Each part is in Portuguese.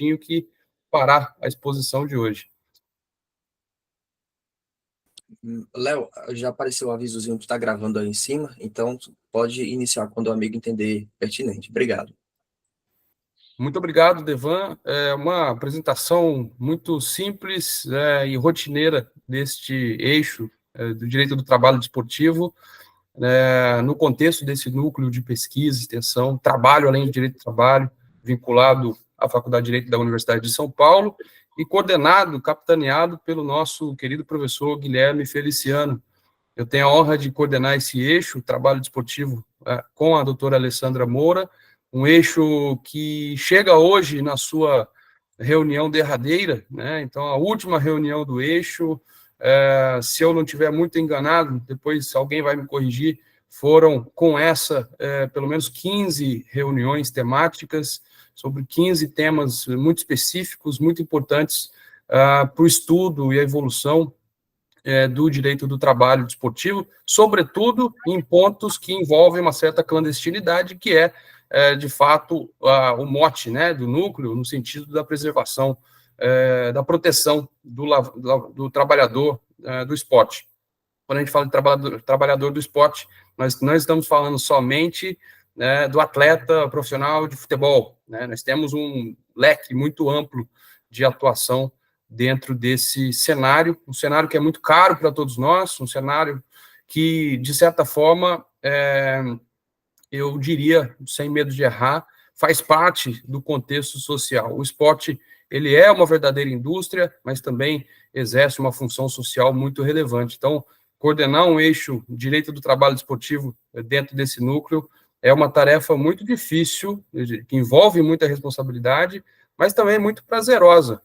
Santinho, que fará a exposição de hoje. Léo, já apareceu o avisozinho que está gravando aí em cima, então pode iniciar quando o amigo entender pertinente. Obrigado. Muito obrigado, Devan. É uma apresentação muito simples e rotineira deste eixo do direito do trabalho desportivo, no contexto desse núcleo de pesquisa, extensão, trabalho além do direito do trabalho, vinculado à Faculdade de Direito da Universidade de São Paulo, e coordenado, capitaneado pelo nosso querido professor Guilherme Feliciano. Eu tenho a honra de coordenar esse eixo, trabalho desportivo, com a doutora Alessandra Moura, um eixo que chega hoje na sua reunião derradeira, né? Então, a última reunião do eixo, se eu não estiver muito enganado, depois alguém vai me corrigir, foram com pelo menos 15 reuniões temáticas, sobre 15 temas muito específicos, muito importantes para o estudo e a evolução do direito do trabalho desportivo, sobretudo em pontos que envolvem uma certa clandestinidade, que de fato, o mote, né, do núcleo, no sentido da preservação, da proteção do trabalhador do esporte. Quando a gente fala de trabalhador do esporte, nós não estamos falando somente, né, do atleta profissional de futebol, né? Nós temos um leque muito amplo de atuação dentro desse cenário, um cenário que é muito caro para todos nós, um cenário que, de certa forma, eu diria, sem medo de errar, faz parte do contexto social. O esporte, ele é uma verdadeira indústria, mas também exerce uma função social muito relevante. Então, coordenar um eixo direito do trabalho desportivo dentro desse núcleo é uma tarefa muito difícil, que envolve muita responsabilidade, mas também muito prazerosa,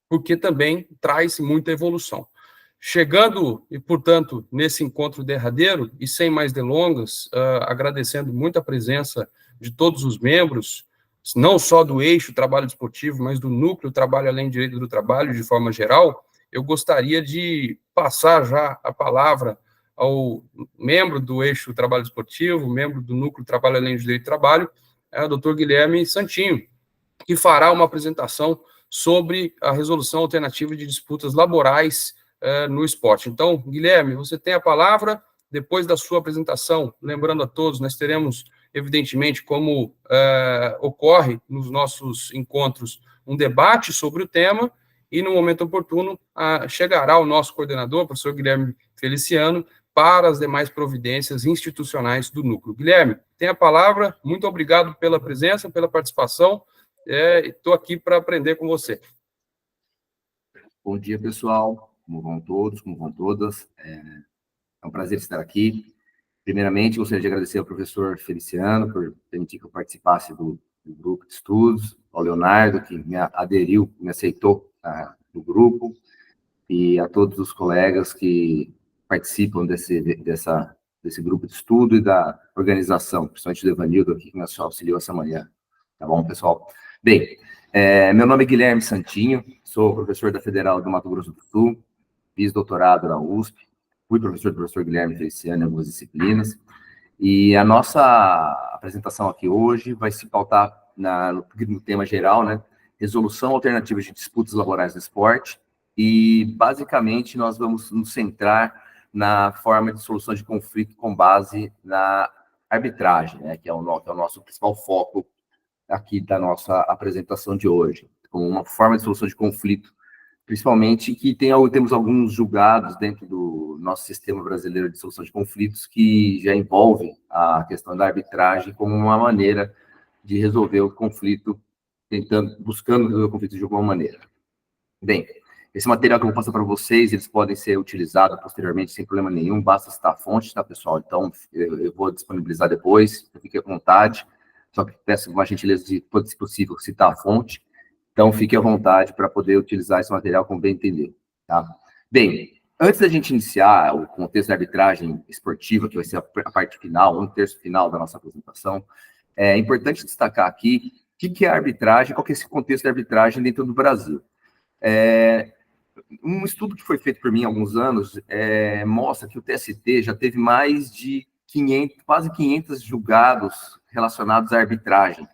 porque também traz muita evolução. Chegando, e portanto, nesse encontro derradeiro, e sem mais delongas, agradecendo muito a presença de todos os membros, não só do eixo trabalho desportivo, mas do núcleo trabalho além do direito do trabalho, de forma geral, eu gostaria de passar já a palavra ao membro do eixo trabalho desportivo, membro do núcleo trabalho além do direito do trabalho, o doutor Guilherme Santinho, que fará uma apresentação sobre a resolução alternativa de disputas laborais no esporte. Então, Guilherme, você tem a palavra. Depois da sua apresentação, lembrando a todos, nós teremos, evidentemente, como ocorre nos nossos encontros, um debate sobre o tema, e, no momento oportuno, chegará o nosso coordenador, o professor Guilherme Feliciano, para as demais providências institucionais do núcleo. Guilherme, tem a palavra. Muito obrigado pela presença, pela participação. Estou aqui para aprender com você. Bom dia, pessoal. Como vão todos, como vão todas? É um prazer estar aqui. Primeiramente, gostaria de agradecer ao professor Feliciano por permitir que eu participasse do grupo de estudos, ao Leonardo, que me aderiu, me aceitou do grupo, e a todos os colegas que participam desse grupo de estudo e da organização, principalmente o Evanildo aqui, que nos auxiliou essa manhã. Tá bom, pessoal? Bem, meu nome é Guilherme Santinho, sou professor da Federal do Mato Grosso do Sul, fiz doutorado na USP, fui professor do professor Guilherme Feliciano em algumas disciplinas, e a nossa apresentação aqui hoje vai se pautar no tema geral, né? Resolução alternativa de disputas laborais no esporte, e basicamente nós vamos nos centrar na forma de solução de conflito com base na arbitragem, né? Que é o nosso principal foco aqui da nossa apresentação de hoje, como uma forma de solução de conflito, principalmente que temos alguns julgados dentro do nosso sistema brasileiro de solução de conflitos que já envolvem a questão da arbitragem como uma maneira de resolver o conflito, buscando resolver o conflito de alguma maneira. Bem, esse material que eu vou passar para vocês, eles podem ser utilizados posteriormente sem problema nenhum, basta citar a fonte, tá, pessoal? Então, eu vou disponibilizar depois, fique à vontade. Só que peço uma gentileza de, se possível, citar a fonte. Então, fique à vontade para poder utilizar esse material como bem entender. Tá? Bem, antes da gente iniciar o contexto da arbitragem esportiva, que vai ser a parte final, um terço final da nossa apresentação, é importante destacar aqui o que é a arbitragem, qual que é esse contexto da arbitragem dentro do Brasil. Um estudo que foi feito por mim há alguns anos mostra que o TST já teve mais de quase 500 julgados relacionados à arbitragem.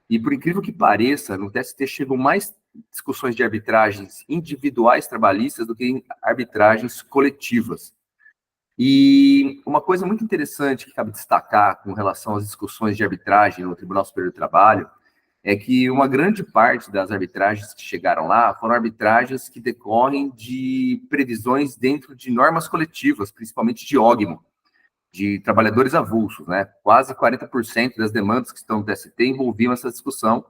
E por incrível que pareça, no TST chegam mais discussões de arbitragens individuais trabalhistas do que em arbitragens coletivas. E uma coisa muito interessante que cabe destacar com relação às discussões de arbitragem no Tribunal Superior do Trabalho é que uma grande parte das arbitragens que chegaram lá foram arbitragens que decorrem de previsões dentro de normas coletivas, principalmente de ógmo, de trabalhadores avulsos, né? Quase 40% das demandas que estão no TST envolviam essa discussão,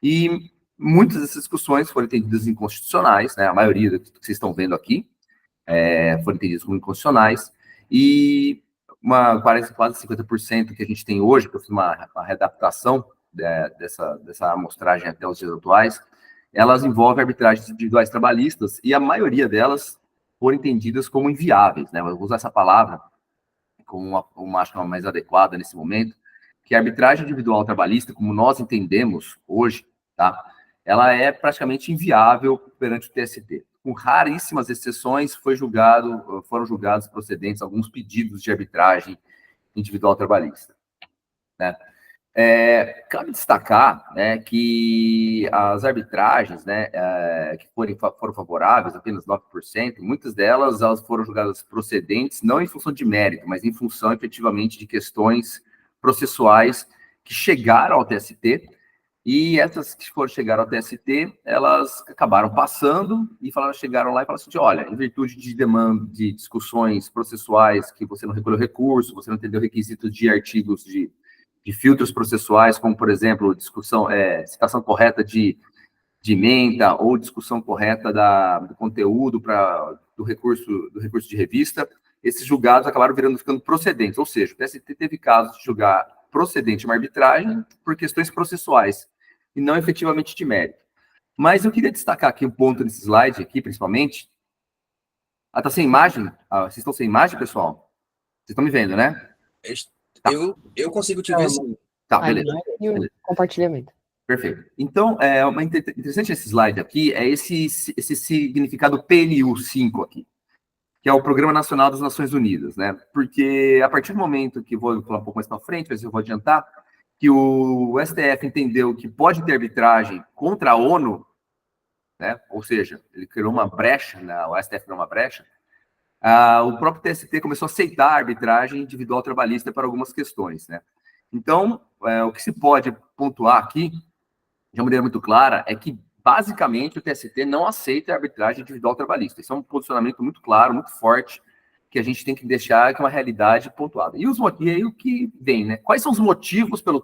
e muitas dessas discussões foram entendidas inconstitucionais, né? A maioria do que vocês estão vendo aqui foram entendidas como inconstitucionais, e quase 50% que a gente tem hoje, que eu fiz uma readaptação dessa amostragem até os dias atuais, elas envolvem arbitragens individuais trabalhistas, e a maioria delas foram entendidas como inviáveis, né? Eu vou usar essa palavra como acho que é uma mais adequada nesse momento, que a arbitragem individual trabalhista, como nós entendemos hoje, tá? Ela é praticamente inviável perante o TST. Com raríssimas exceções, foram julgados procedentes alguns pedidos de arbitragem individual trabalhista, né? Cabe destacar, né, que as arbitragens, né, que foram favoráveis, apenas 9%, muitas delas elas foram julgadas procedentes, não em função de mérito, mas em função, efetivamente, de questões processuais que chegaram ao TST, e essas que chegaram ao TST, elas acabaram passando e chegaram lá e falaram assim, olha, em virtude de demanda, de discussões processuais que você não recolheu recurso, você não entendeu requisitos de artigos de filtros processuais, como, por exemplo, citação correta de ementa ou discussão correta do conteúdo do recurso de revista, esses julgados acabaram ficando procedentes, ou seja, o TST teve casos de julgar procedente uma arbitragem por questões processuais e não efetivamente de mérito. Mas eu queria destacar aqui um ponto nesse slide aqui, principalmente. Tá sem imagem? Vocês estão sem imagem, pessoal? Vocês estão me vendo, né? Tá. Eu consigo te ver sim. Tá, beleza. E o compartilhamento. Perfeito. Então, interessante esse slide aqui é esse significado PNU 5 aqui, que é o Programa Nacional das Nações Unidas, né? Porque a partir do momento que vou falar um pouco mais para frente, mas eu vou adiantar, que o STF entendeu que pode ter arbitragem contra a ONU, né? Ou seja, ele criou uma brecha, né? O STF criou uma brecha, o próprio TST começou a aceitar a arbitragem individual trabalhista para algumas questões, né? Então, o que se pode pontuar aqui, de uma maneira muito clara, é que, basicamente, o TST não aceita a arbitragem individual trabalhista. Isso é um posicionamento muito claro, muito forte, que a gente tem que deixar que é uma realidade pontuada. E aí o que vem, né? Quais são os motivos pelos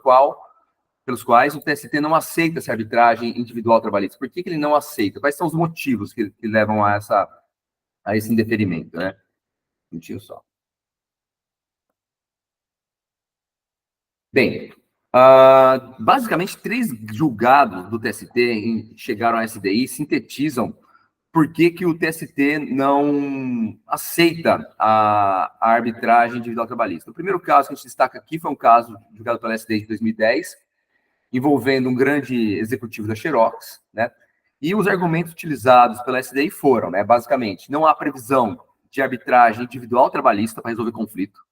quais o TST não aceita essa arbitragem individual trabalhista? Por que ele não aceita? Quais são os motivos que levam a esse indeferimento, né? Um minutinho só. Bem, basicamente, 3 julgados do TST chegaram à SDI sintetizam por que o TST não aceita a arbitragem individual trabalhista. O primeiro caso que a gente destaca aqui foi um caso julgado pela SDI de 2010, envolvendo um grande executivo da Xerox, né? E os argumentos utilizados pela SDI foram, né, basicamente, não há previsão de arbitragem individual trabalhista para resolver conflito.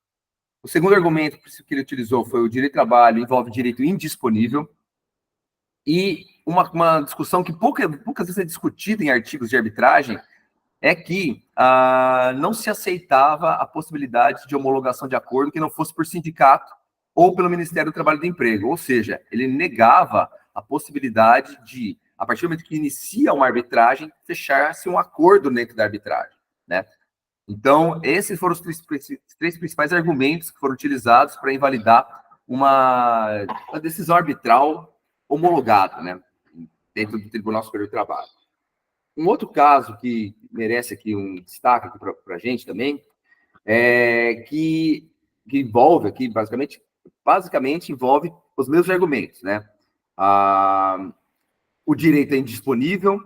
O segundo argumento que ele utilizou foi o direito de trabalho envolve direito indisponível. E uma discussão que poucas vezes é discutida em artigos de arbitragem é que não se aceitava a possibilidade de homologação de acordo que não fosse por sindicato ou pelo Ministério do Trabalho e do Emprego. Ou seja, ele negava a possibilidade de, a partir do momento que inicia uma arbitragem, fechar-se um acordo dentro da arbitragem, né? Então, esses foram os 3 principais argumentos que foram utilizados para invalidar uma decisão arbitral homologada, né, dentro do Tribunal Superior do Trabalho. Um outro caso que merece aqui um destaque para a gente também é que envolve aqui, basicamente envolve os mesmos argumentos, né? O direito é indisponível,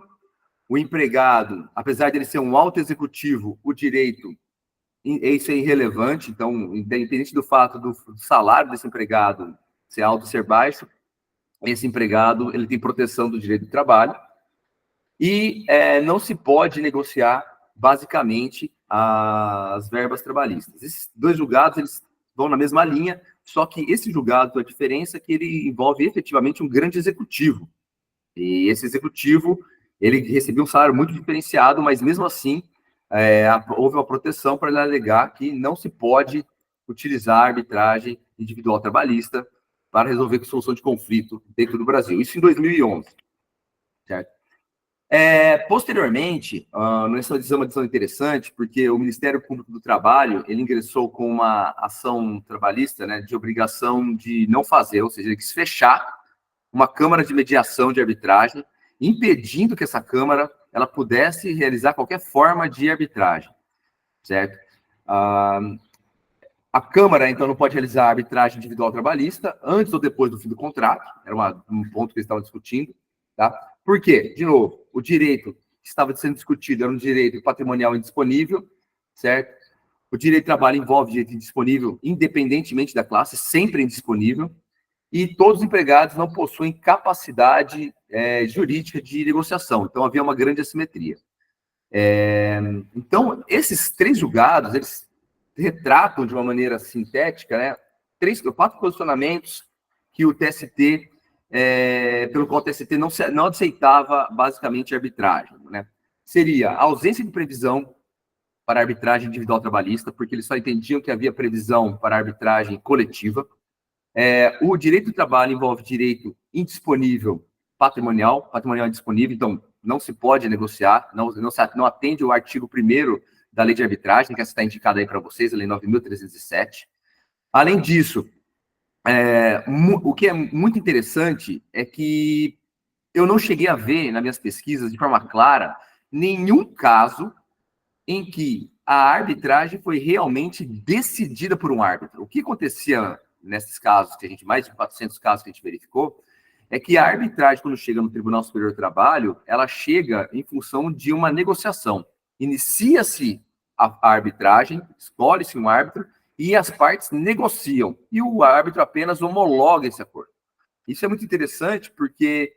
o empregado, apesar de ele ser um alto executivo, o direito, isso é irrelevante, então, independente do fato do salário desse empregado ser alto ou ser baixo, esse empregado ele tem proteção do direito do trabalho, e não se pode negociar, basicamente, as verbas trabalhistas. Esses 2 julgados, eles vão na mesma linha, só que esse julgado, a diferença é que ele envolve efetivamente um grande executivo. E esse executivo, ele recebeu um salário muito diferenciado, mas mesmo assim, houve uma proteção para ele alegar que não se pode utilizar a arbitragem individual trabalhista para resolver solução de conflito dentro do Brasil. Isso em 2011, certo? Posteriormente, nessa é uma decisão interessante, porque o Ministério Público do Trabalho, ele ingressou com uma ação trabalhista, né, de obrigação de não fazer, ou seja, ele quis fechar uma Câmara de Mediação de Arbitragem, impedindo que essa Câmara ela pudesse realizar qualquer forma de arbitragem, certo? A Câmara, então, não pode realizar arbitragem individual trabalhista antes ou depois do fim do contrato, era um ponto que eles estavam discutindo, tá? Por quê? De novo, o direito que estava sendo discutido era um direito patrimonial indisponível, certo? O direito de trabalho envolve direito indisponível, independentemente da classe, sempre indisponível, e todos os empregados não possuem capacidade jurídica de negociação, então havia uma grande assimetria. Então, esses 3 julgados, eles retratam de uma maneira sintética, né, 4 posicionamentos que o TST, pelo qual o TST não aceitava basicamente a arbitragem, né? Seria a ausência de previsão para a arbitragem individual trabalhista, porque eles só entendiam que havia previsão para a arbitragem coletiva. O direito do trabalho envolve direito indisponível patrimonial indisponível, então não se pode negociar, não atende o artigo 1º da lei de arbitragem, que está indicada aí para vocês, a lei 9.307. Além disso, o que é muito interessante é que eu não cheguei a ver, nas minhas pesquisas, de forma clara, nenhum caso em que a arbitragem foi realmente decidida por um árbitro. O que acontecia nesses casos, mais de 400 casos que a gente verificou, é que a arbitragem, quando chega no Tribunal Superior do Trabalho, ela chega em função de uma negociação. Inicia-se a arbitragem, escolhe-se um árbitro, e as partes negociam, e o árbitro apenas homologa esse acordo. Isso é muito interessante, porque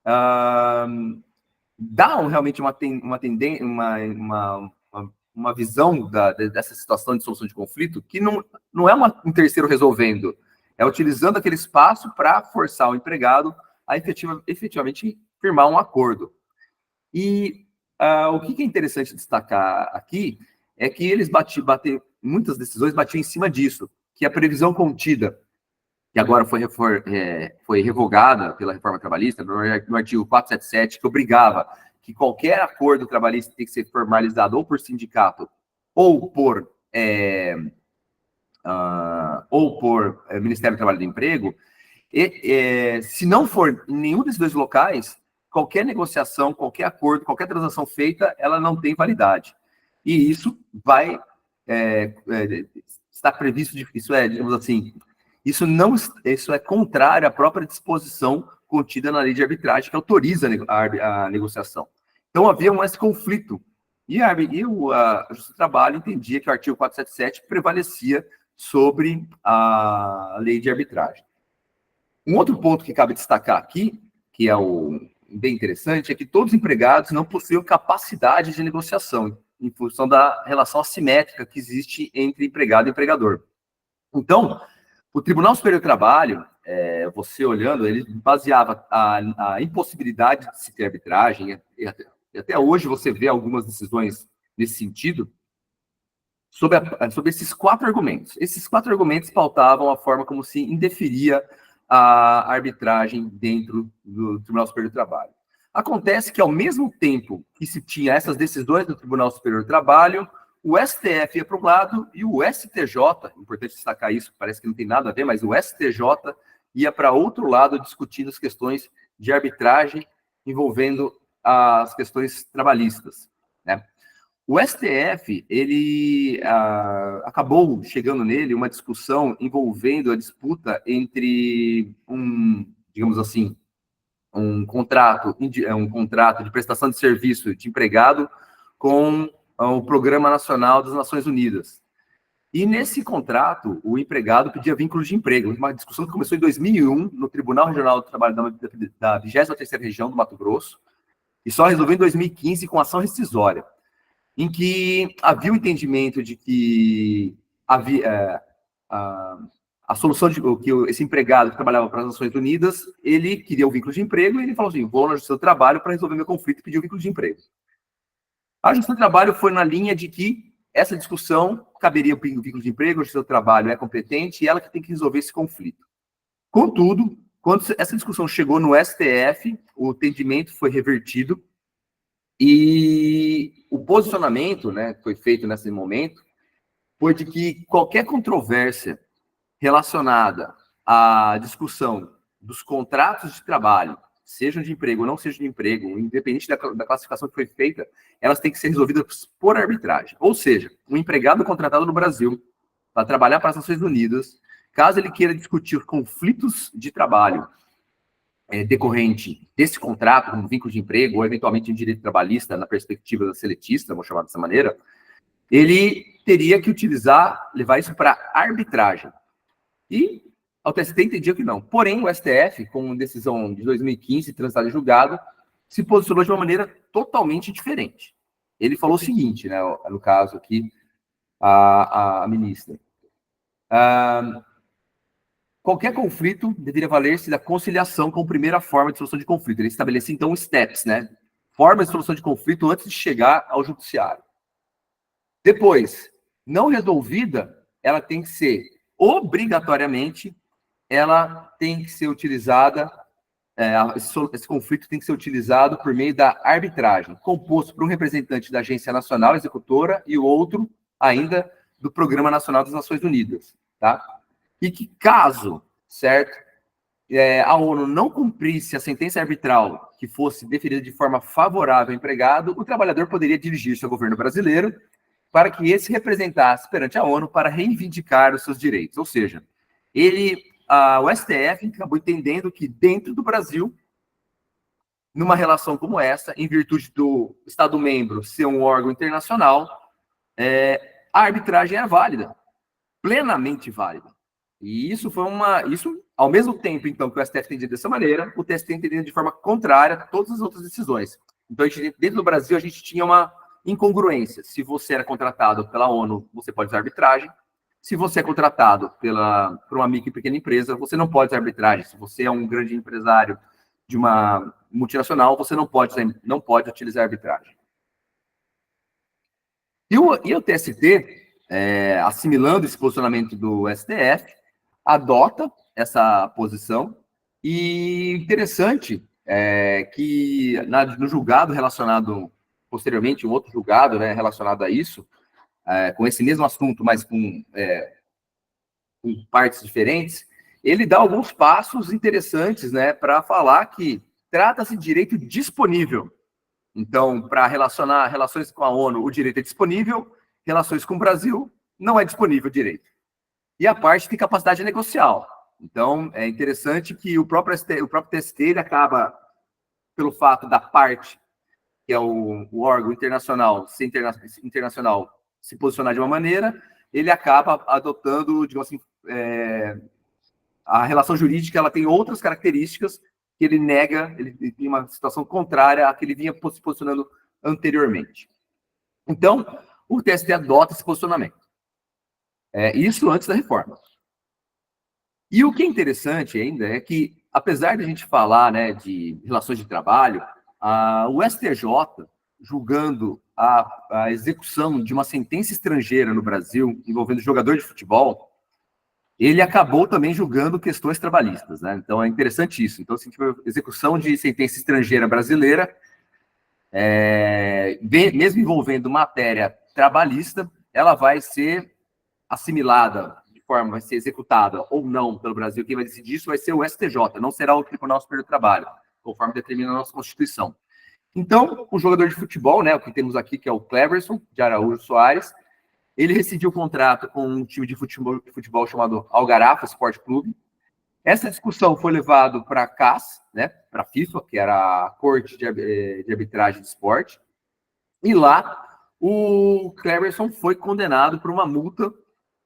dá realmente uma visão dessa situação de solução de conflito, que não é um terceiro resolvendo, é utilizando aquele espaço para forçar o empregado a efetivamente firmar um acordo. E o que é interessante destacar aqui é que eles muitas decisões batiam em cima disso, que a previsão contida, que agora foi revogada pela reforma trabalhista, no artigo 477, que obrigava que qualquer acordo trabalhista tem que ser formalizado ou por sindicato ou por Ministério do Trabalho e do Emprego, se não for em nenhum desses 2 locais, qualquer negociação, qualquer acordo, qualquer transação feita, ela não tem validade. E isso vai estar previsto, digamos assim, isso é contrário à própria disposição contida na lei de arbitragem, que autoriza a negociação. Então, havia esse conflito. E a Justiça do Trabalho entendia que o artigo 477 prevalecia sobre a lei de arbitragem. Um outro ponto que cabe destacar aqui, que é bem interessante, é que todos os empregados não possuíam capacidade de negociação, em função da relação assimétrica que existe entre empregado e empregador. Então, o Tribunal Superior do Trabalho, você olhando, ele baseava a impossibilidade de se ter arbitragem, e até hoje você vê algumas decisões nesse sentido, sobre esses 4 argumentos. Esses 4 argumentos pautavam a forma como se indeferia a arbitragem dentro do Tribunal Superior do Trabalho. Acontece que, ao mesmo tempo que se tinha essas decisões do Tribunal Superior do Trabalho, o STF ia para um lado e o STJ, importante destacar isso, parece que não tem nada a ver, mas o STJ ia para outro lado discutindo as questões de arbitragem envolvendo as questões trabalhistas, né? O STF, ele acabou chegando nele uma discussão envolvendo a disputa entre digamos assim, um contrato de prestação de serviço de empregado com o Programa Nacional das Nações Unidas. E nesse contrato, o empregado pedia vínculo de emprego, uma discussão que começou em 2001 no Tribunal Regional do Trabalho da 23ª Região do Mato Grosso, e só resolveu em 2015 com ação rescisória, em que havia o entendimento de que a solução de que esse empregado que trabalhava para as Nações Unidas, ele queria o vínculo de emprego e ele falou assim, vou na Justiça do Trabalho para resolver meu conflito e pedir o vínculo de emprego. A Justiça do Trabalho foi na linha de que essa discussão caberia o vínculo de emprego, a Justiça do Trabalho é competente e ela que tem que resolver esse conflito. Contudo, quando essa discussão chegou no STF, o entendimento foi revertido e o posicionamento, né, que foi feito nesse momento foi de que qualquer controvérsia relacionada à discussão dos contratos de trabalho, sejam de emprego ou não sejam de emprego, independente da classificação que foi feita, elas têm que ser resolvidas por arbitragem. Ou seja, um empregado contratado no Brasil para trabalhar para as Nações Unidas, caso ele queira discutir os conflitos de trabalho decorrente desse contrato, como vínculo de emprego, ou eventualmente um direito trabalhista na perspectiva da seletista, vou chamar dessa maneira, ele teria que levar isso para arbitragem. E o TST entendia que não. Porém, o STF, com decisão de 2015, transitada em julgado, se posicionou de uma maneira totalmente diferente. Ele falou o seguinte, né, no caso aqui, a ministra. Qualquer conflito deveria valer-se da conciliação como primeira forma de solução de conflito. Ele estabelecia, então, steps, né? Formas de solução de conflito antes de chegar ao judiciário. Depois, não resolvida, ela tem que ser, obrigatoriamente, ela tem que ser utilizada, esse conflito tem que ser utilizado por meio da arbitragem, composto por um representante da Agência Nacional Executora e o outro, ainda, do Programa Nacional das Nações Unidas, tá? E que caso, certo, a ONU não cumprisse a sentença arbitral que fosse deferida de forma favorável ao empregado, o trabalhador poderia dirigir-se ao governo brasileiro para que esse representasse perante a ONU para reivindicar os seus direitos. Ou seja, o STF acabou entendendo que dentro do Brasil, numa relação como essa, em virtude do Estado-membro ser um órgão internacional, a arbitragem era válida, plenamente válida. E isso foi ao mesmo tempo, então, que o STF entendia dessa maneira, o TST entendia de forma contrária a todas as outras decisões. Então, dentro do Brasil, a gente tinha uma incongruência. Se você era contratado pela ONU, você pode usar arbitragem. Se você é contratado por uma micro e pequena empresa, você não pode usar arbitragem. Se você é um grande empresário de uma multinacional, você não pode utilizar arbitragem. E o TST, assimilando esse posicionamento do STF, adota essa posição. E interessante que no julgado relacionado posteriormente, um outro julgado, né, relacionado a isso, com esse mesmo assunto, mas com partes diferentes, ele dá alguns passos interessantes, né, para falar que trata-se de direito disponível. Então, para relacionar relações com a ONU, o direito é disponível, relações com o Brasil, não é disponível o direito. E a parte tem capacidade negocial. Então, é interessante que o próprio TST ele acaba, pelo fato da parte que é o órgão internacional, se posicionar de uma maneira, ele acaba adotando, digamos assim, a relação jurídica, ela tem outras características que ele nega, ele tem uma situação contrária à que ele vinha se posicionando anteriormente. Então, o TST adota esse posicionamento. Isso antes da reforma. E o que é interessante ainda é que, apesar de a gente falar, né, de relações de trabalho, o STJ, julgando a execução de uma sentença estrangeira no Brasil envolvendo jogador de futebol, ele acabou também julgando questões trabalhistas, né? Então é interessante isso. Então, se tiver execução de sentença estrangeira brasileira, mesmo envolvendo matéria trabalhista, ela vai ser assimilada vai ser executada ou não pelo Brasil. Quem vai decidir isso vai ser o STJ, não será o Tribunal Superior do Trabalho, conforme determina a nossa Constituição. Então, o jogador de futebol, né, o que temos aqui, que é o Cleverson, de Araújo Soares, ele rescindiu o contrato com um time de futebol chamado Algarafa Sport Clube. Essa discussão foi levada para a CAS, né, para a FIFA, que era a Corte de Arbitragem de Esporte, e lá o Cleverson foi condenado por uma multa,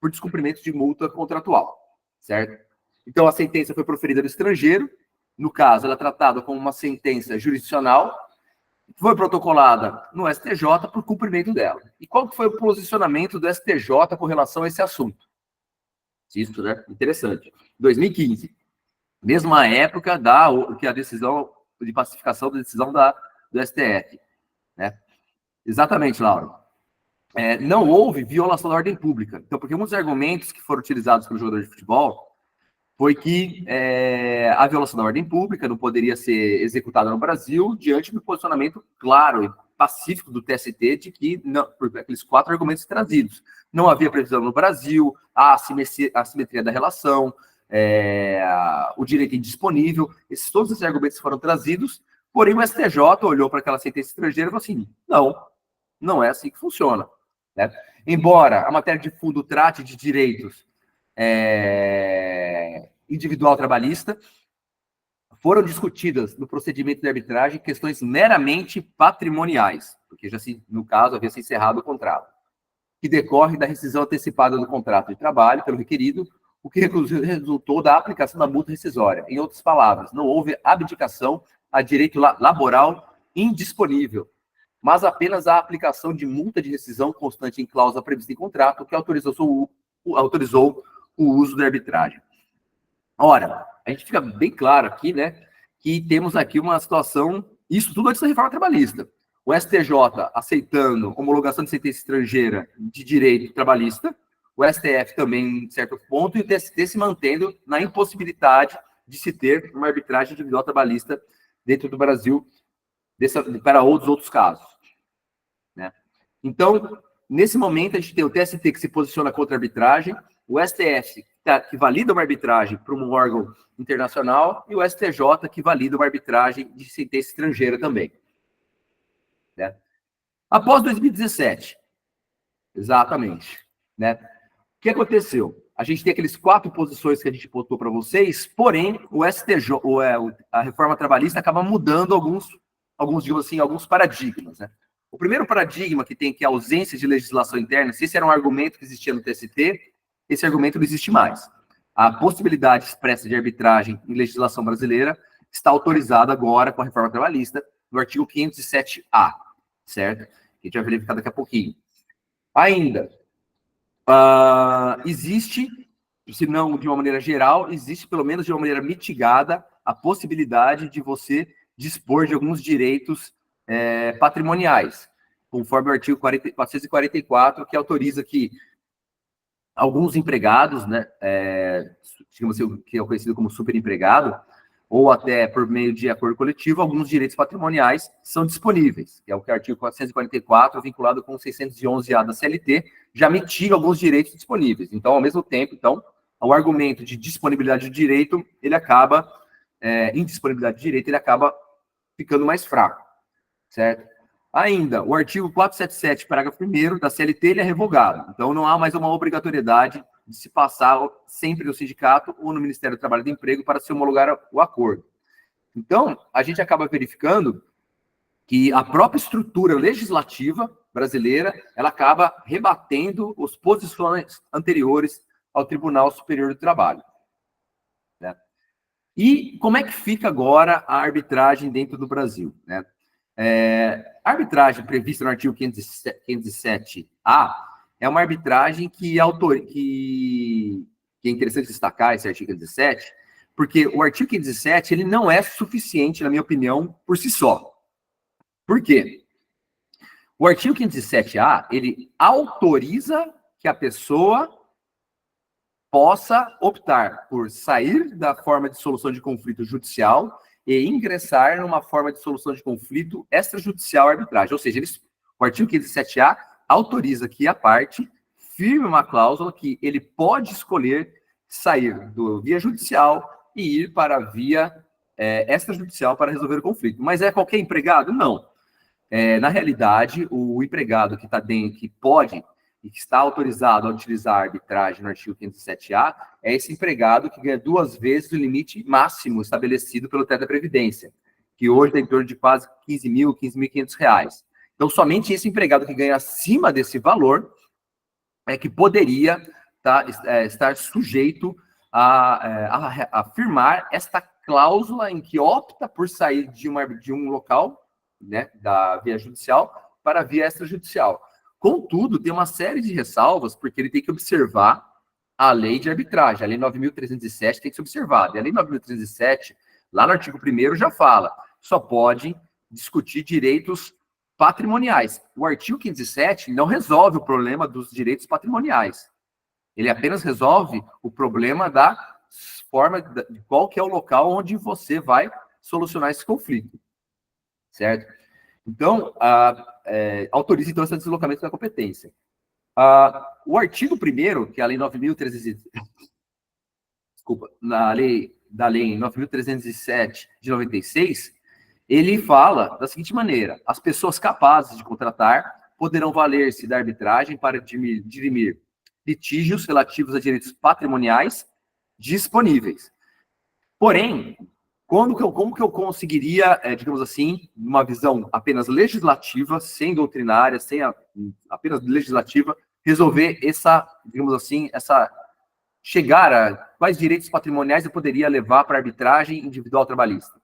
por descumprimento de multa contratual, certo? Então, a sentença foi proferida no estrangeiro, no caso, ela é tratada como uma sentença jurisdicional, foi protocolada no STJ por cumprimento dela. E qual foi o posicionamento do STJ com relação a esse assunto? Isso, né? Interessante. 2015, mesma época que a decisão de pacificação da decisão do STF, né? Exatamente, Laura. Não houve violação da ordem pública. Então, porque um dos argumentos que foram utilizados pelo jogador de futebol foi que a violação da ordem pública não poderia ser executada no Brasil diante do posicionamento claro e pacífico do TST de que, não, por aqueles 4 argumentos trazidos, não havia previsão no Brasil, a assimetria da relação, o direito indisponível, todos esses argumentos foram trazidos, porém o STJ olhou para aquela sentença estrangeira e falou assim, não é assim que funciona. Né? Embora a matéria de fundo trate de direitos individual trabalhista, foram discutidas no procedimento de arbitragem questões meramente patrimoniais, porque no caso havia se encerrado o contrato, que decorre da rescisão antecipada do contrato de trabalho pelo requerido, o que resultou da aplicação da multa rescisória. Em outras palavras, não houve abdicação a direito laboral indisponível, mas apenas a aplicação de multa de rescisão constante em cláusula prevista em contrato, que autorizou o uso da arbitragem. Ora, a gente fica bem claro aqui, né, que temos aqui uma situação, isso tudo antes da reforma trabalhista. O STJ aceitando homologação de sentença estrangeira de direito trabalhista, o STF também, em certo ponto, e o TST se mantendo na impossibilidade de se ter uma arbitragem individual trabalhista dentro do Brasil para outros casos. Né? Então, nesse momento, a gente tem o TST que se posiciona contra a arbitragem, o STF que valida uma arbitragem para um órgão internacional e o STJ que valida uma arbitragem de sentença estrangeira também. Né? Após 2017, exatamente, né? O que aconteceu? A gente tem aqueles 4 posições que a gente botou para vocês, porém, o STJ, a reforma trabalhista acaba mudando alguns, digamos assim, alguns paradigmas, né? O primeiro paradigma que tem que é a ausência de legislação interna, se esse era um argumento que existia no TST, esse argumento não existe mais. A possibilidade expressa de arbitragem em legislação brasileira está autorizada agora com a reforma trabalhista, no artigo 507A, certo? A gente vai verificar daqui a pouquinho. Ainda, existe, se não de uma maneira geral, existe pelo menos de uma maneira mitigada a possibilidade de você dispor de alguns direitos patrimoniais, conforme o artigo 444, que autoriza que alguns empregados, né, digamos assim, que é conhecido como superempregado, ou até por meio de acordo coletivo, alguns direitos patrimoniais são disponíveis, que é o que o artigo 444, vinculado com o 611-A da CLT, já mitiga alguns direitos disponíveis. Então, ao mesmo tempo, o argumento de disponibilidade de direito, ele acaba, indisponibilidade de direito, ele acaba ficando mais fraco, certo? Ainda, o artigo 477, parágrafo 1º da CLT, ele é revogado. Então, não há mais uma obrigatoriedade de se passar sempre no sindicato ou no Ministério do Trabalho e do Emprego para se homologar o acordo. Então, a gente acaba verificando que a própria estrutura legislativa brasileira, ela acaba rebatendo as posições anteriores ao Tribunal Superior do Trabalho. Né? E como é que fica agora a arbitragem dentro do Brasil? Né? A arbitragem prevista no artigo 507A é uma arbitragem que é interessante destacar esse artigo 507, porque o artigo 507 ele não é suficiente, na minha opinião, por si só. Por quê? O artigo 507A, ele autoriza que a pessoa possa optar por sair da forma de solução de conflito judicial e ingressar numa forma de solução de conflito extrajudicial arbitragem. Ou seja, o artigo 507A autoriza que a parte firme uma cláusula que ele pode escolher sair do via judicial e ir para a via extrajudicial para resolver o conflito. Mas é qualquer empregado? Não. Na realidade, o empregado que está dentro, que pode e que está autorizado a utilizar a arbitragem no artigo 507A, é esse empregado que ganha 2 vezes o limite máximo estabelecido pelo teto da Previdência, que hoje está em torno de quase R$15.500. Então, somente esse empregado que ganha acima desse valor é que poderia estar sujeito a firmar esta cláusula em que opta por sair de um local, né, da via judicial para a via extrajudicial. Contudo, tem uma série de ressalvas, porque ele tem que observar a lei de arbitragem, a lei 9.307 tem que ser observada. E a lei 9.307, lá no artigo 1º, já fala, só pode discutir direitos patrimoniais. O artigo 507 não resolve o problema dos direitos patrimoniais. Ele apenas resolve o problema da forma, de qual que é o local onde você vai solucionar esse conflito. Certo? Então, autoriza, então, esse deslocamento da competência. O artigo 1º, que é a lei 9.307, desculpa, da lei 9.307 de 96, ele fala da seguinte maneira: as pessoas capazes de contratar poderão valer-se da arbitragem para dirimir litígios relativos a direitos patrimoniais disponíveis. Porém, como que eu conseguiria, digamos assim, uma visão apenas legislativa, sem doutrinária, apenas legislativa, resolver digamos assim, chegar a quais direitos patrimoniais eu poderia levar para arbitragem individual trabalhista?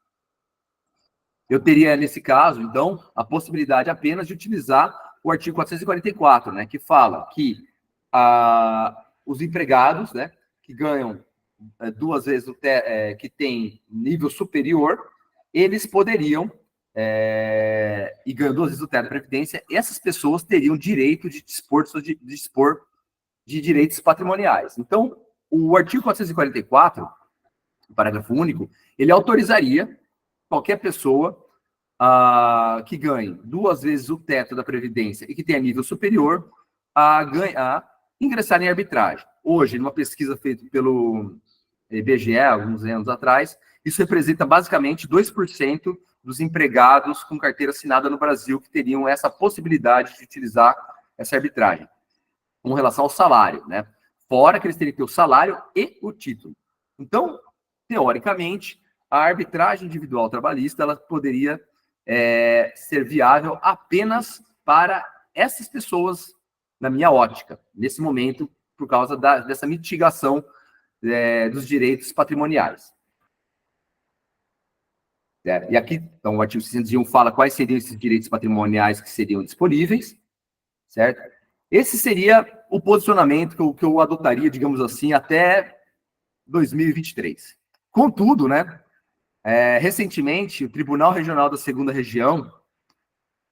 Eu teria, nesse caso, então, a possibilidade apenas de utilizar o artigo 444, né, que fala que os empregados, né, que ganham 2 vezes que tem nível superior, eles poderiam, e ganham 2 vezes o teto da Previdência, essas pessoas teriam direito de dispor de direitos patrimoniais. Então, o artigo 444, parágrafo único, ele autorizaria qualquer pessoa que ganhe 2 vezes o teto da Previdência e que tenha nível superior a ingressar em arbitragem. Hoje, numa pesquisa feita pelo IBGE, alguns anos atrás, isso representa basicamente 2% dos empregados com carteira assinada no Brasil que teriam essa possibilidade de utilizar essa arbitragem, com relação ao salário, né? Fora que eles teriam que ter o salário e o título. Então, teoricamente, a arbitragem individual trabalhista ela poderia ser viável apenas para essas pessoas, na minha ótica, nesse momento, por causa dessa mitigação dos direitos patrimoniais. E aqui, então, o artigo 601 fala quais seriam esses direitos patrimoniais que seriam disponíveis, certo? Esse seria o posicionamento que eu adotaria, digamos assim, até 2023. Contudo, né, recentemente, o Tribunal Regional da 2ª Região,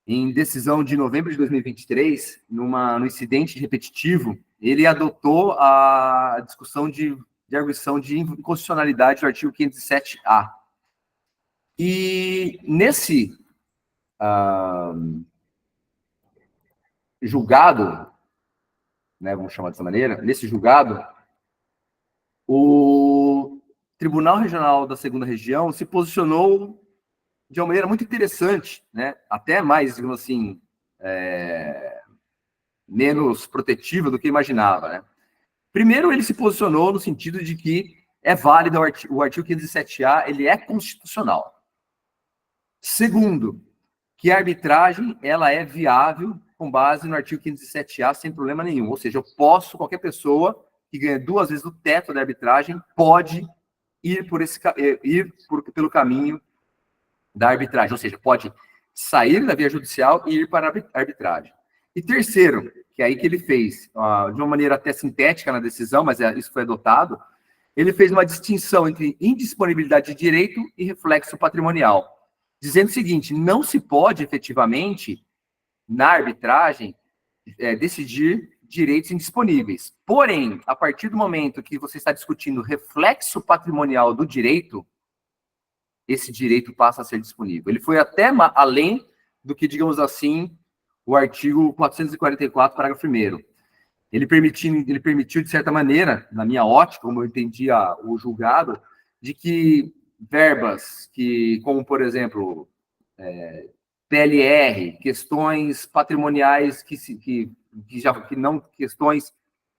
em decisão de novembro de 2023, no incidente repetitivo, ele adotou a discussão de arguição de inconstitucionalidade do artigo 507-A. E nesse julgado, né, vamos chamar dessa maneira, nesse julgado, o Tribunal Regional da 2ª Região se posicionou de uma maneira muito interessante, né, até mais, digamos assim, menos protetiva do que imaginava, né? Primeiro, ele se posicionou no sentido de que é válido o artigo 507-A, ele é constitucional. Segundo, que a arbitragem ela é viável com base no artigo 507-A sem problema nenhum. Ou seja, qualquer pessoa que ganha 2 vezes o teto da arbitragem pode ir pelo caminho da arbitragem. Ou seja, pode sair da via judicial e ir para a arbitragem. E terceiro, que é aí que ele fez, de uma maneira até sintética na decisão, mas isso foi adotado, ele fez uma distinção entre indisponibilidade de direito e reflexo patrimonial, dizendo o seguinte: não se pode efetivamente, na arbitragem, decidir direitos indisponíveis. Porém, a partir do momento que você está discutindo reflexo patrimonial do direito, esse direito passa a ser disponível. Ele foi até além do que, digamos assim, o artigo 444, parágrafo 1º. Ele permitiu, de certa maneira, na minha ótica, como eu entendia o julgado, de que verbas como, por exemplo, PLR, questões patrimoniais questões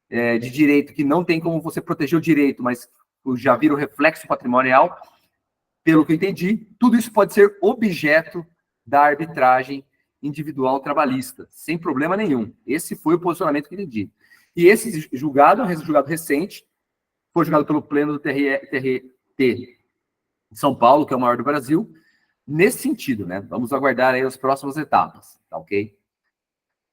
de direito que não tem como você proteger o direito, mas já viram reflexo patrimonial, pelo que eu entendi, tudo isso pode ser objeto da arbitragem individual trabalhista, sem problema nenhum. Esse foi o posicionamento que eu entendi. E esse julgado é um julgado recente, foi julgado pelo Pleno do TRT de São Paulo, que é o maior do Brasil, nesse sentido, né? Vamos aguardar aí as próximas etapas, tá ok?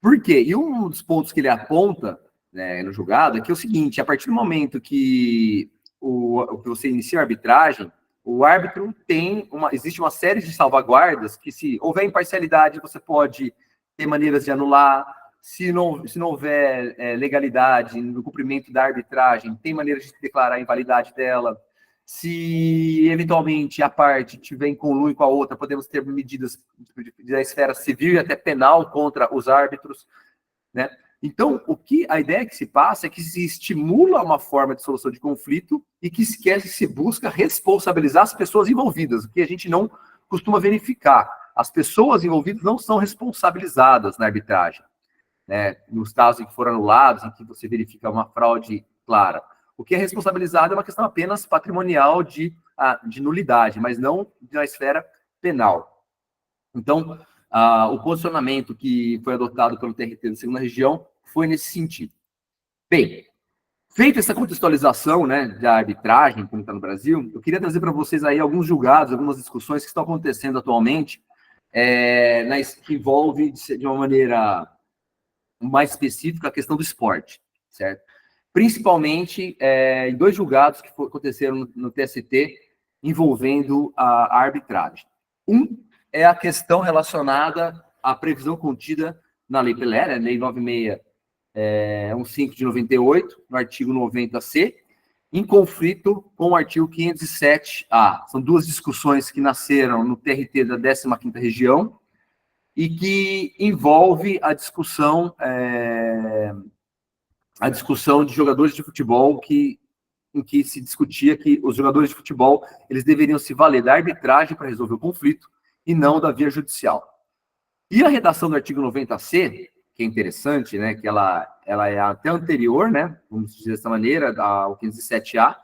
Por quê? E um dos pontos que ele aponta né, no julgado é que é o seguinte: a partir do momento que você inicia a arbitragem, o árbitro existe uma série de salvaguardas que, se houver imparcialidade, você pode ter maneiras de anular. Se não houver legalidade no cumprimento da arbitragem, tem maneiras de declarar a invalidade dela. Se, eventualmente, a parte tiver em conluio com a outra, podemos ter medidas da esfera civil e até penal contra os árbitros, né? Então, a ideia que se passa é que se estimula uma forma de solução de conflito e que se busca responsabilizar as pessoas envolvidas, o que a gente não costuma verificar. As pessoas envolvidas não são responsabilizadas na arbitragem, né? Nos casos em que foram anulados, em que você verifica uma fraude clara. O que é responsabilizado é uma questão apenas patrimonial de nulidade, mas não na esfera penal. Então, o posicionamento que foi adotado pelo TRT da segunda região foi nesse sentido. Bem, feita essa contextualização, né, da arbitragem, como está no Brasil, eu queria trazer para vocês aí alguns julgados, algumas discussões que estão acontecendo atualmente, que envolve, de uma maneira mais específica, a questão do esporte, certo? Principalmente em 2 julgados que aconteceram no TST envolvendo a arbitragem. Um é a questão relacionada à previsão contida na Lei Pelé, né, Lei 9615 de 98, no artigo 90C, em conflito com o artigo 507A. São 2 discussões que nasceram no TRT da 15ª Região e que envolve a discussão de jogadores de futebol em que se discutia que os jogadores de futebol eles deveriam se valer da arbitragem para resolver o conflito e não da via judicial. E a redação do artigo 90C, que é interessante, né, que ela é até anterior, né, vamos dizer dessa maneira, ao 507A,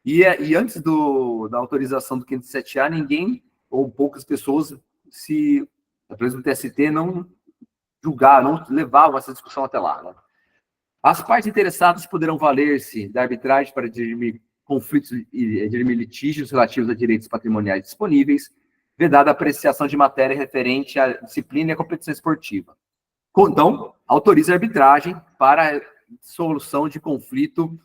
e antes da autorização do 507A, ninguém, ou poucas pessoas, por exemplo, o TST não julgaram, não levavam essa discussão até lá, né? As partes interessadas poderão valer-se da arbitragem para dirimir conflitos e dirimir litígios relativos a direitos patrimoniais disponíveis, vedada a apreciação de matéria referente à disciplina e à competição esportiva. Então, autoriza a arbitragem para a solução de conflito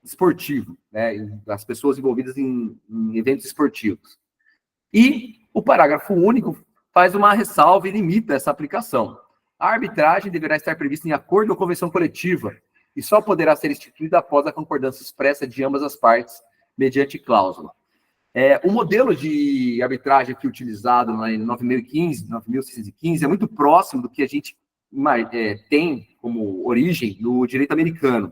esportivo, né, das pessoas envolvidas em eventos esportivos. E o parágrafo único faz uma ressalva e limita essa aplicação. A arbitragem deverá estar prevista em acordo com a convenção coletiva e só poderá ser instituída após a concordância expressa de ambas as partes, mediante cláusula. O modelo de arbitragem aqui utilizado em 9615, é muito próximo do que a gente tem como origem no direito americano,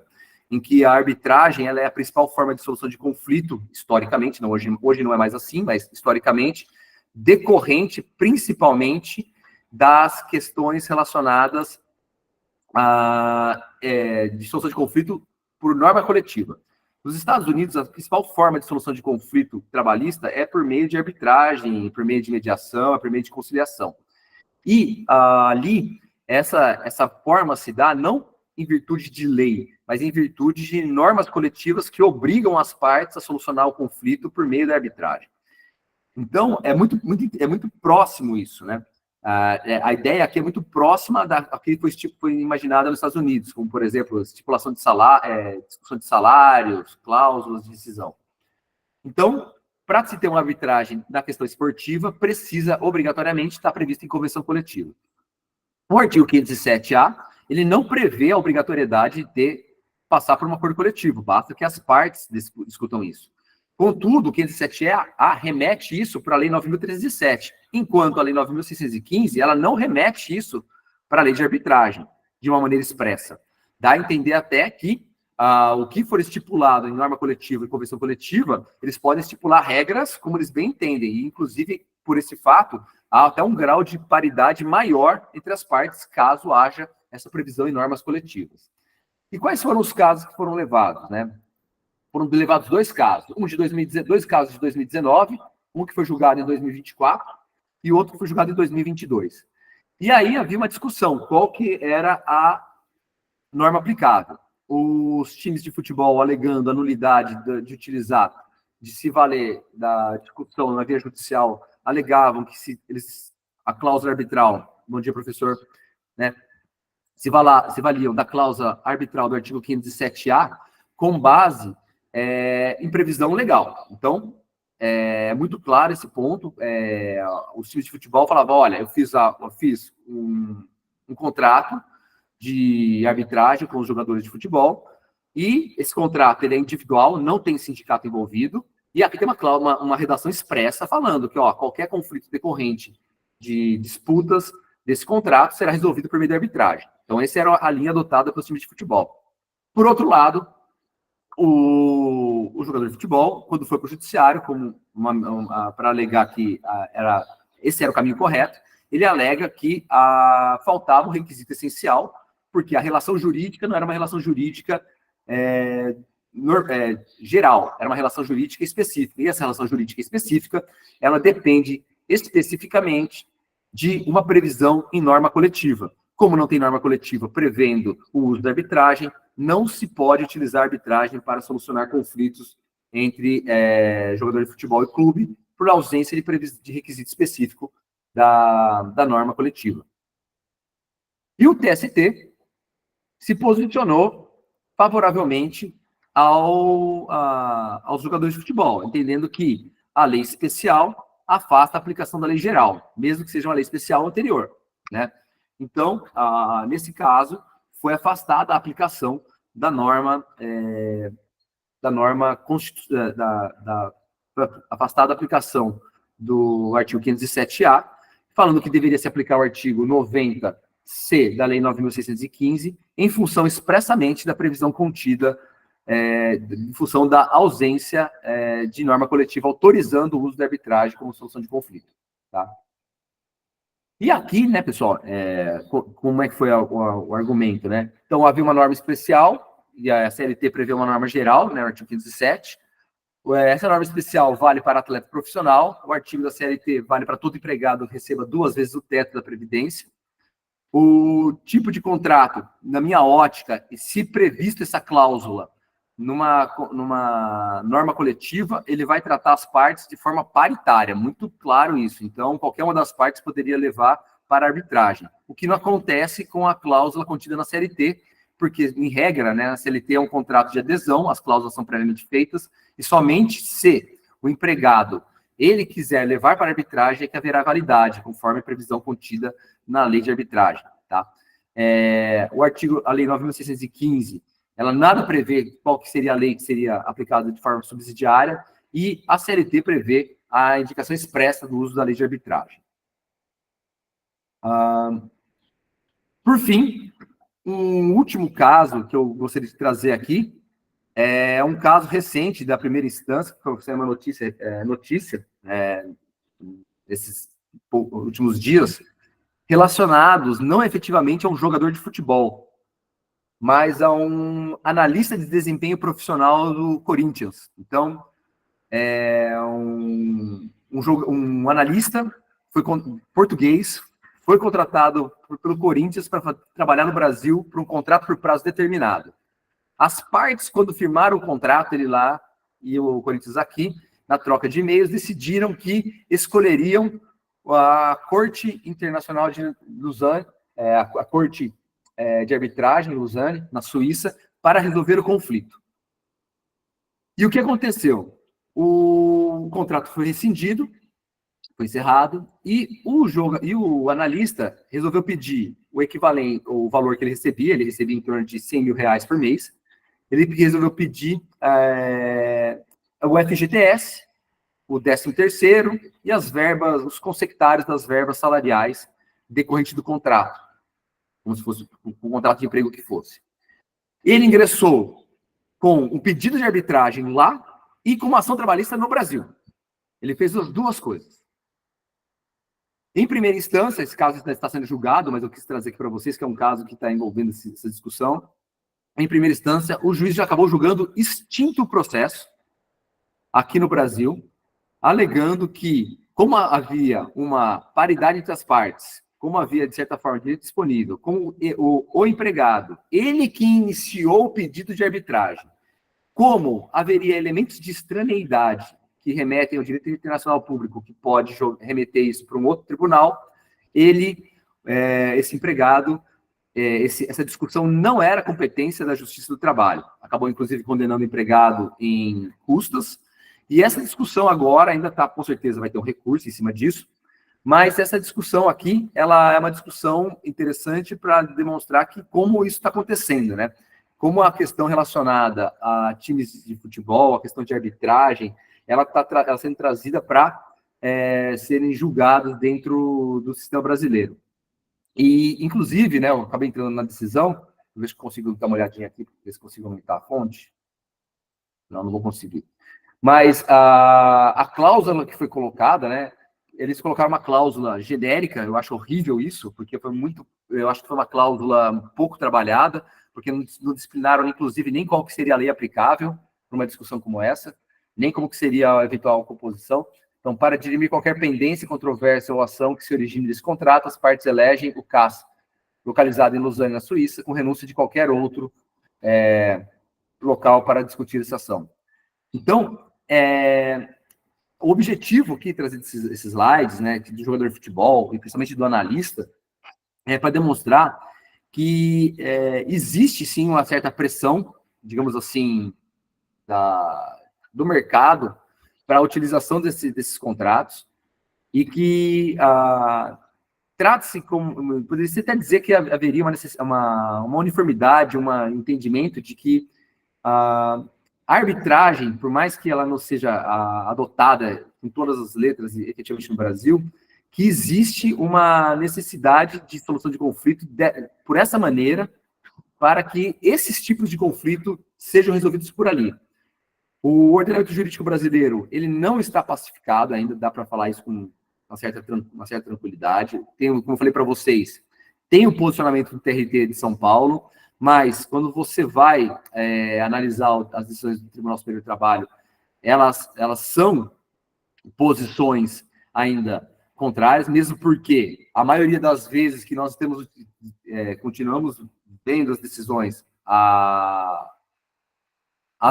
em que a arbitragem ela é a principal forma de solução de conflito, historicamente, não, hoje não é mais assim, mas historicamente, decorrente principalmente das questões relacionadas de solução de conflito por norma coletiva. Nos Estados Unidos, a principal forma de solução de conflito trabalhista é por meio de arbitragem, por meio de mediação, por meio de conciliação. E ali, essa forma se dá não em virtude de lei, mas em virtude de normas coletivas que obrigam as partes a solucionar o conflito por meio da arbitragem. Então, é muito próximo isso, né? A ideia aqui é muito próxima daquilo que foi imaginada nos Estados Unidos, como, por exemplo, estipulação de discussão de salários, cláusulas de decisão. Então, para se ter uma arbitragem na questão esportiva, precisa obrigatoriamente estar prevista em convenção coletiva. O artigo 507A, ele não prevê a obrigatoriedade de passar por um acordo coletivo, basta que as partes discutam isso. Contudo, o 507A remete isso para a Lei 9.307, enquanto a Lei 9.615, ela não remete isso para a lei de arbitragem, de uma maneira expressa. Dá a entender até que o que for estipulado em norma coletiva e convenção coletiva, eles podem estipular regras como eles bem entendem, e inclusive, por esse fato, há até um grau de paridade maior entre as partes, caso haja essa previsão em normas coletivas. E quais foram os casos que foram levados, né? Foram levados 2 casos, dois casos de 2019, um que foi julgado em 2024 e outro que foi julgado em 2022. E aí havia uma discussão, qual que era a norma aplicável. Os times de futebol alegando a nulidade de se valer da discussão na via judicial, alegavam que a cláusula arbitral, bom dia, professor, né, se valiam da cláusula arbitral do artigo 507A com base em previsão legal. Então, é muito claro esse ponto. Os times de futebol falavam, olha, eu fiz um contrato de arbitragem com os jogadores de futebol, e esse contrato ele é individual, não tem sindicato envolvido, e aqui tem uma redação expressa falando que qualquer conflito decorrente de disputas desse contrato será resolvido por meio de arbitragem. Então, essa era a linha adotada pelos times de futebol. Por outro lado, o jogador de futebol, quando foi para o judiciário, para alegar que esse era o caminho correto, ele alega que faltava um requisito essencial, porque a relação jurídica não era uma relação jurídica geral, era uma relação jurídica específica. E essa relação jurídica específica, ela depende especificamente de uma previsão em norma coletiva. Como não tem norma coletiva prevendo o uso da arbitragem, não se pode utilizar a arbitragem para solucionar conflitos entre jogador de futebol e clube, por ausência de requisito específico da norma coletiva. E o TST se posicionou favoravelmente aos jogadores de futebol, entendendo que a lei especial afasta a aplicação da lei geral, mesmo que seja uma lei especial anterior, né? Então, nesse caso, foi afastada a aplicação da norma, afastada a aplicação do artigo 507A, falando que deveria se aplicar o artigo 90C da Lei 9.615, em função expressamente da previsão contida, em função da ausência de norma coletiva autorizando o uso da arbitragem como solução de conflito. Tá? E aqui, né, pessoal, como é que foi o argumento, né? Então, havia uma norma especial, e a CLT prevê uma norma geral, né, o artigo 507. Essa norma especial vale para atleta profissional, o artigo da CLT vale para todo empregado que receba 2 vezes o teto da Previdência. O tipo de contrato, na minha ótica, se previsto essa cláusula numa norma coletiva, ele vai tratar as partes de forma paritária, muito claro isso. Então, qualquer uma das partes poderia levar para a arbitragem. O que não acontece com a cláusula contida na CLT, porque, em regra, né, a CLT é um contrato de adesão, as cláusulas são previamente feitas, e somente se o empregado ele quiser levar para a arbitragem é que haverá validade, conforme a previsão contida na lei de arbitragem. Tá? A lei 9.615, ela nada prevê qual que seria a lei que seria aplicada de forma subsidiária, e a CLT prevê a indicação expressa do uso da lei de arbitragem. Por fim, um último caso que eu gostaria de trazer aqui é um caso recente da primeira instância, que foi uma notícia nesses últimos dias, relacionados não efetivamente a um jogador de futebol, mas a um analista de desempenho profissional do Corinthians. Então, um analista português foi contratado pelo Corinthians para trabalhar no Brasil por um contrato por prazo determinado. As partes, quando firmaram o contrato, ele lá e o Corinthians aqui, na troca de e-mails, decidiram que escolheriam a Corte Internacional de Lausanne, a Corte de Arbitragem em Lausanne, na Suíça, para resolver o conflito. E o que aconteceu? O contrato foi rescindido, foi encerrado, e o analista resolveu pedir o equivalente, o valor que ele recebia em torno de R$100 mil por mês. Ele resolveu pedir o FGTS, o 13º e as verbas, os consectários das verbas salariais decorrentes do contrato, como se fosse um contrato de emprego que fosse. Ele ingressou com um pedido de arbitragem lá e com uma ação trabalhista no Brasil. Ele fez as duas coisas. Em primeira instância, esse caso está sendo julgado, mas eu quis trazer aqui para vocês, que é um caso que está envolvendo essa discussão. Em primeira instância, o juiz já acabou julgando extinto o processo aqui no Brasil, alegando que, como havia uma paridade entre as partes, como havia, de certa forma, direito disponível, como o empregado, ele que iniciou o pedido de arbitragem, como haveria elementos de estraneidade que remetem ao direito internacional público, que pode remeter isso para um outro tribunal, esse empregado essa discussão não era competência da Justiça do Trabalho. Acabou, inclusive, condenando o empregado em custas, e essa discussão agora ainda está, com certeza, vai ter um recurso em cima disso, mas essa discussão aqui, ela é uma discussão interessante para demonstrar que como isso está acontecendo, né? Como a questão relacionada a times de futebol, a questão de arbitragem, ela está sendo trazida para serem julgados dentro do sistema brasileiro. E, inclusive, né, eu acabei entrando na decisão, vou ver se consigo dar uma olhadinha aqui, ver se consigo aumentar a fonte. Não vou conseguir. Mas a cláusula que foi colocada, né, eles colocaram uma cláusula genérica, eu acho horrível isso, porque eu acho que foi uma cláusula pouco trabalhada, porque não disciplinaram, inclusive, nem qual que seria a lei aplicável para uma discussão como essa, nem como que seria a eventual composição. Então, para dirimir qualquer pendência, controvérsia ou ação que se origine desse contrato, as partes elegem o CAS, localizado em Lausanne, na Suíça, com renúncia de qualquer outro local para discutir essa ação. Então, o objetivo aqui, trazer esses slides, né, do jogador de futebol, e principalmente do analista, é para demonstrar que existe, sim, uma certa pressão, digamos assim, do mercado para a utilização desses contratos, e que trata-se como, poderia até dizer que haveria uma uniformidade, um entendimento de que a arbitragem, por mais que ela não seja adotada com todas as letras efetivamente no Brasil, que existe uma necessidade de solução de conflito por essa maneira, para que esses tipos de conflito sejam resolvidos por ali. O ordenamento jurídico brasileiro, ele não está pacificado ainda, dá para falar isso com uma certa tranquilidade. Como eu falei para vocês, tem o posicionamento do TRT de São Paulo, mas quando você vai analisar as decisões do Tribunal Superior do Trabalho, elas são posições ainda contrárias, mesmo porque a maioria das vezes que nós continuamos vendo as decisões, as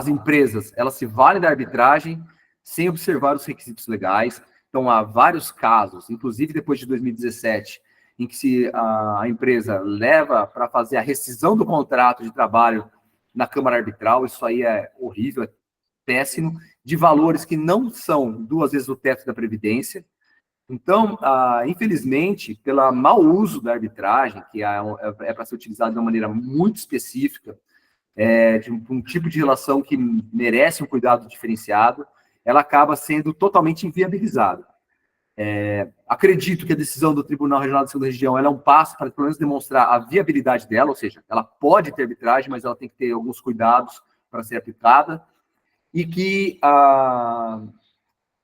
empresas, elas se valem da arbitragem sem observar os requisitos legais. Então, há vários casos, inclusive depois de 2017, em que a empresa leva para fazer a rescisão do contrato de trabalho na Câmara Arbitral. Isso aí é horrível, é péssimo, de valores que não são 2 vezes o teto da Previdência. Então, infelizmente, pelo mau uso da arbitragem, que é para ser utilizada de uma maneira muito específica, de um tipo de relação que merece um cuidado diferenciado, ela acaba sendo totalmente inviabilizada. Acredito que a decisão do Tribunal Regional da Segunda Região ela é um passo para, pelo menos, demonstrar a viabilidade dela, ou seja, ela pode ter arbitragem, mas ela tem que ter alguns cuidados para ser aplicada, e que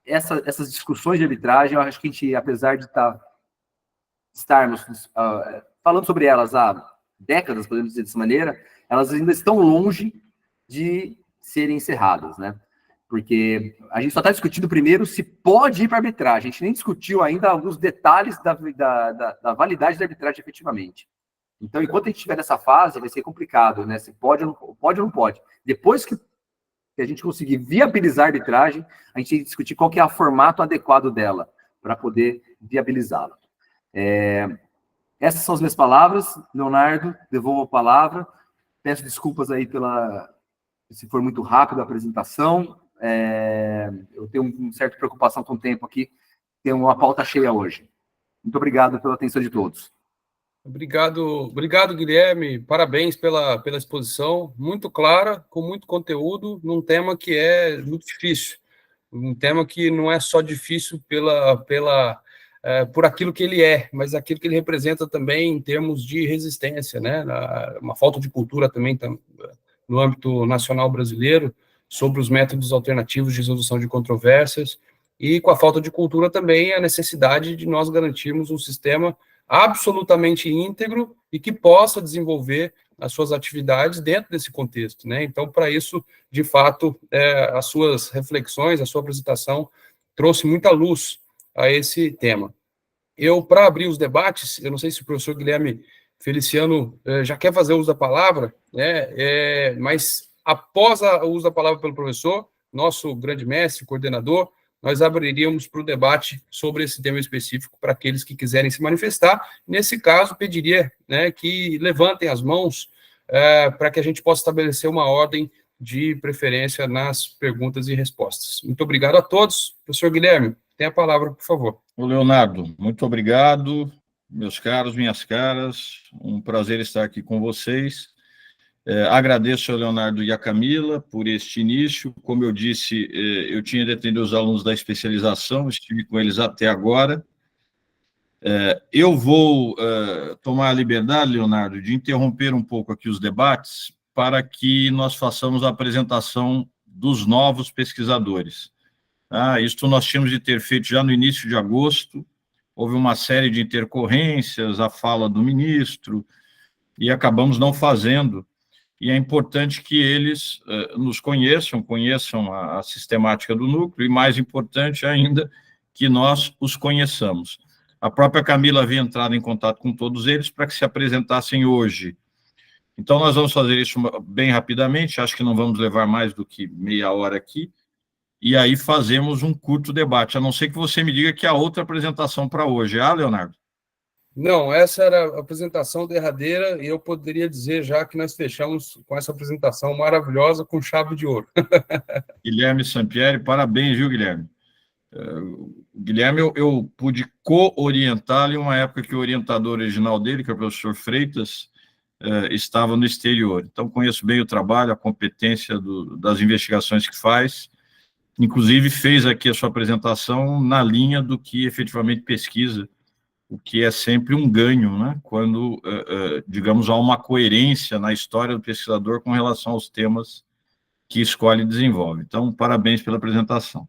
essas discussões de arbitragem, eu acho que a gente, apesar de estarmos falando sobre elas há décadas, podemos dizer dessa maneira, elas ainda estão longe de serem encerradas, né? Porque a gente só está discutindo primeiro se pode ir para arbitragem. A gente nem discutiu ainda alguns detalhes da validade da arbitragem efetivamente. Então, enquanto a gente estiver nessa fase, vai ser complicado, né? Se pode ou não pode. Depois que a gente conseguir viabilizar a arbitragem, a gente tem que discutir qual que é o formato adequado dela para poder viabilizá-la. Essas são as minhas palavras. Leonardo, devolvo a palavra. Peço desculpas aí se for muito rápido a apresentação. Eu tenho uma certa preocupação com o tempo aqui. Tem uma pauta cheia hoje. Muito obrigado pela atenção de todos. Obrigado, Guilherme. Parabéns pela exposição, muito clara, com muito conteúdo, num tema que é muito difícil. Um tema que não é só difícil por aquilo que ele é, mas aquilo que ele representa também em termos de resistência, né? Uma falta de cultura também no âmbito nacional brasileiro sobre os métodos alternativos de resolução de controvérsias, e com a falta de cultura também a necessidade de nós garantirmos um sistema absolutamente íntegro e que possa desenvolver as suas atividades dentro desse contexto, né? Então, para isso, de fato, as suas reflexões, a sua apresentação trouxe muita luz a esse tema. Para abrir os debates, eu não sei se o professor Guilherme Feliciano já quer fazer uso da palavra, né? Mas após o uso da palavra pelo professor, nosso grande mestre, coordenador, nós abriríamos para o debate sobre esse tema específico para aqueles que quiserem se manifestar. Nesse caso, pediria, né, que levantem as mãos para que a gente possa estabelecer uma ordem de preferência nas perguntas e respostas. Muito obrigado a todos. Professor Guilherme, tem a palavra, por favor. Ô, Leonardo, muito obrigado. Meus caros, minhas caras, um prazer estar aqui com vocês. Agradeço ao Leonardo e à Camila por este início. Como eu disse, eu tinha de atender os alunos da especialização, estive com eles até agora. Eu vou tomar a liberdade, Leonardo, de interromper um pouco aqui os debates para que nós façamos a apresentação dos novos pesquisadores. Isto nós tínhamos de ter feito já no início de agosto, houve uma série de intercorrências, a fala do ministro, e acabamos não fazendo. E é importante que eles nos conheçam a sistemática do núcleo, e mais importante ainda, que nós os conheçamos. A própria Camila havia entrado em contato com todos eles para que se apresentassem hoje. Então, nós vamos fazer isso bem rapidamente, acho que não vamos levar mais do que meia hora aqui, e aí fazemos um curto debate, a não ser que você me diga que há outra apresentação para hoje. Leonardo? Não, essa era a apresentação derradeira, e eu poderia dizer já que nós fechamos com essa apresentação maravilhosa com chave de ouro. Guilherme Sampieri, parabéns, viu, Guilherme? Guilherme, eu pude co-orientá-lo em uma época que o orientador original dele, que é o professor Freitas, estava no exterior. Então, conheço bem o trabalho, a competência das investigações que faz. Inclusive, fez aqui a sua apresentação na linha do que efetivamente pesquisa, o que é sempre um ganho, né? Quando, digamos, há uma coerência na história do pesquisador com relação aos temas que escolhe e desenvolve. Então, parabéns pela apresentação.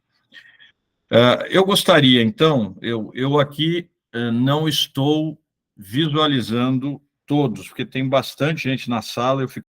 Eu gostaria, então, eu aqui não estou visualizando todos, porque tem bastante gente na sala, eu fico